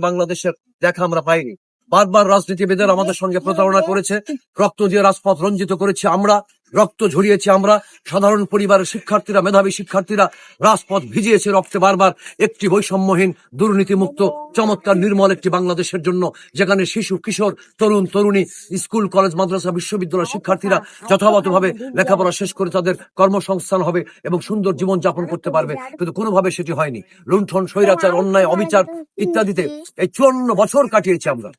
বাংলাদেশের দেখা আমরা পাইনি। বারবার রাজনীতিবিদের আমাদের সঙ্গে প্রতারণা করেছে, রক্ত দিয়ে রাজপথ রঞ্জিত করেছি আমরা, রক্ত ঝরিয়েছি আমরা, সাধারণ পরিবারের শিক্ষার্থীরা, মেধাবী শিক্ষার্থীরা রাজপথ ভিজিয়েছে রক্তে বারবার। একটি বৈষম্যহীন, দুর্নীতিমুক্ত, চমৎকার নির্মল একটি বাংলাদেশের জন্য, যেখানে শিশু, কিশোর, তরুণ তরুণী, স্কুল, কলেজ, মাদ্রাসা, বিশ্ববিদ্যালয় শিক্ষার্থীরা যথাযথভাবে লেখাপড়া শেষ করে তাদের কর্মসংস্থান হবে এবং সুন্দর জীবন যাপন করতে পারবে। কিন্তু কোনোভাবে সেটি হয়নি। লুণ্ঠন, স্বৈরাচার, অন্যায়, অবিচার ইত্যাদিতে এই 54 বছর কাটিয়েছি আমরা।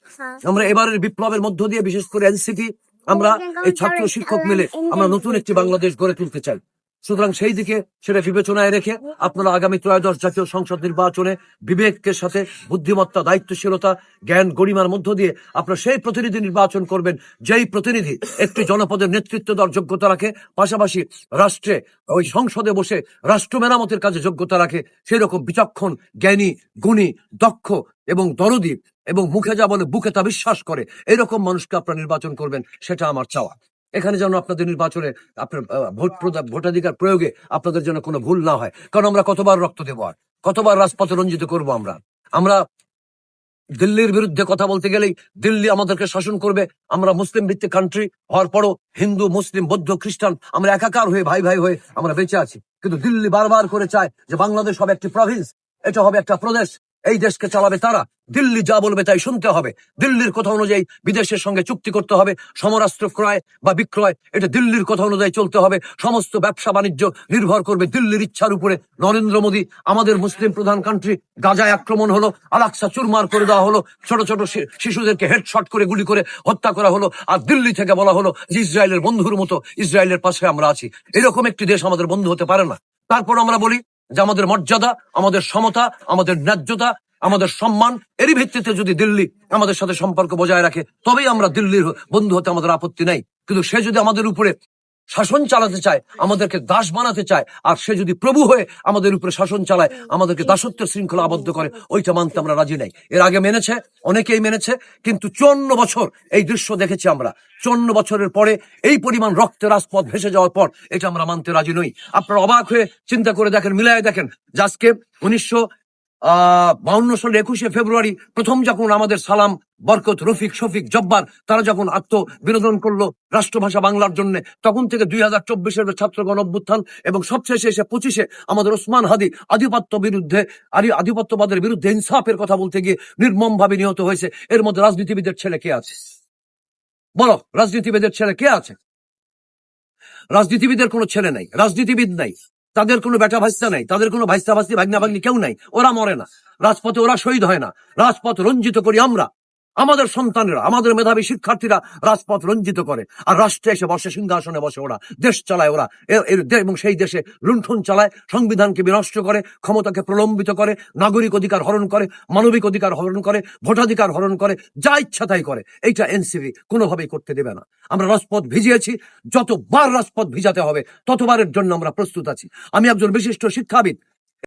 এবারের বিপ্লবের মধ্য দিয়ে, বিশেষ করে এনসিপি, আমরা এই ছাত্র শিক্ষক মিলে আমরা নতুন একটি বাংলাদেশ গড়ে তুলতে চাই। সুতরাং সেই দিকে সেটা বিবেচনায় রেখে আপনারা আগামী ত্রয়োদশ জাতীয় সংসদ নির্বাচনে বিবেকের সাথে, বুদ্ধিমত্তা, দায়িত্বশীলতা, জ্ঞান, গরিমার মধ্য দিয়ে আপনারা সেই প্রতিনিধি নির্বাচন করবেন, যেই প্রতিনিধি একটি জনপদের নেতৃত্ব দেওয়ার যোগ্যতা রাখে, পাশাপাশি রাষ্ট্রে ওই সংসদে বসে রাষ্ট্র মেরামতের কাজে যোগ্যতা রাখে। সেই রকম বিচক্ষণ, জ্ঞানী, গুণী, দক্ষ এবং দরদী এবং মুখে যা বলে বুকে তা বিশ্বাস করে, এরকম মানুষকে আপনারা নির্বাচন করবেন, সেটা আমার চাওয়া। এখানে যেন আপনাদের নির্বাচনে আপনার ভোটাধিকার প্রয়োগে আপনাদের যেন কোনো ভুল না হয়। কারণ আমরা কতবার রক্ত দেবো, আর কতবার রাজপথে রঞ্জিত করবো। আমরা দিল্লির বিরুদ্ধে কথা বলতে গেলেই দিল্লি আমাদেরকে শাসন করবে। আমরা মুসলিম ভিত্তিক কান্ট্রি হওয়ার পরও হিন্দু, মুসলিম, বৌদ্ধ, খ্রিস্টান আমরা একাকার হয়ে, ভাই ভাই হয়ে আমরা বেঁচে আছি। কিন্তু দিল্লি বারবার করে চায় যে বাংলাদেশ হবে একটি প্রভিন্স, এটা হবে একটা প্রদেশ, এই দেশকে চালাবে তারা। দিল্লি যা বলবে তাই শুনতে হবে। দিল্লির কথা অনুযায়ী বিদেশের সঙ্গে চুক্তি করতে হবে। সমরাস্ত্র ক্রয় বা বিক্রয়, এটা দিল্লির কথা অনুযায়ী চলতে হবে। সমস্ত ব্যবসা বাণিজ্য নির্ভর করবে দিল্লির ইচ্ছার উপরে। নরেন্দ্র মোদী, আমাদের মুসলিম প্রধান কান্ট্রি, গাজায় আক্রমণ হলো, আল-আকসা চুরমার করে দেওয়া হলো, ছোট ছোট শিশুদেরকে হেডশট করে গুলি করে হত্যা করা হলো, আর দিল্লি থেকে বলা হলো যে ইসরায়েলের বন্ধুর মতো ইসরায়েলের পাশে আমরা আছি। এরকম একটি দেশ আমাদের বন্ধু হতে পারে না। তারপর আমরা বলি যে আমাদের মর্যাদা, আমাদের সমতা, আমাদের ন্যায্যতা, আমাদের সম্মান, এরই ভিত্তিতে যদি দিল্লি আমাদের সাথে সম্পর্ক বজায় রাখে, তবেই আমরা দিল্লির বন্ধু হতে আমাদের আপত্তি নাই। কিন্তু সে যদি আমাদের উপরে শাসন চালাতে চায়, আমাদেরকে দাস বানাতে চায়, আর সে যদি প্রভু হয়ে আমাদের উপরে শাসন চালায়, আমাদেরকে দাসত্বের শৃঙ্খলা আবদ্ধ করে, ওইটা মানতে আমরা রাজি নাই। এর আগে মেনেছে, অনেকেই মেনেছে, কিন্তু 54 বছর এই দৃশ্য দেখেছি আমরা। 54 বছরের পরে এই পরিমাণ রক্তে রাজপথ ভেসে যাওয়ার পর এটা আমরা মানতে রাজি নই। আপনারা অবাক হয়ে চিন্তা করে দেখেন, মিলায় দেখেন যে আজকে 1952 সালের 21শে ফেব্রুয়ারি প্রথম যখন আমাদের সালাম, বরকত, রফিক, শফিক, জব্বার তারা যখন আত্মবিনোদন করলো রাষ্ট্রভাষা বাংলার জন্য, তখন থেকে 2024-এর ছাত্রগণ অভ্যুত্থান এবং সবশেষে এসে 25-এ আমাদের ওসমান হাদি আধিপত্যবাদের বিরুদ্ধে ইনসাফের কথা বলতে গিয়ে নির্মম ভাবে নিহত হয়েছে। এর মধ্যে রাজনীতিবিদের ছেলে কে আছে? বলো, রাজনীতিবিদের ছেলে কে আছে? রাজনীতিবিদের কোনো ছেলে নাই, রাজনীতিবিদ নাই, তাদের কোনো বেটা ভাইস্তা নাই, তাদের কোনো ভাইস্তা ভাস্তি, ভাগনা ভাগ্নি কেউ নাই। ওরা মরে না রাজপথে, ওরা শহীদ হয় না। রাজপথ রঞ্জিত করি আমরা, আমাদের সন্তানেরা, আমাদের মেধাবী শিক্ষার্থীরা রাজপথ রঞ্জিত করে। আর রাষ্ট্রে এসে বসে, সিংহাসনে বসে ওরা দেশ চালায়, ওরা এবং সেই দেশে লুণ্ঠন চালায়, সংবিধানকে বিনষ্ট করে, ক্ষমতাকে প্রলম্বিত করে, নাগরিক অধিকার হরণ করে, মানবিক অধিকার হরণ করে, ভোটাধিকার হরণ করে, যা ইচ্ছা তাই করে। এইটা এনসিপি কোনোভাবেই করতে দেবে না। আমরা রাজপথ ভিজিয়েছি, যতবার রাজপথ ভিজাতে হবে ততবারের জন্য আমরা প্রস্তুত আছি। আমি একজন বিশিষ্ট শিক্ষাবিদ,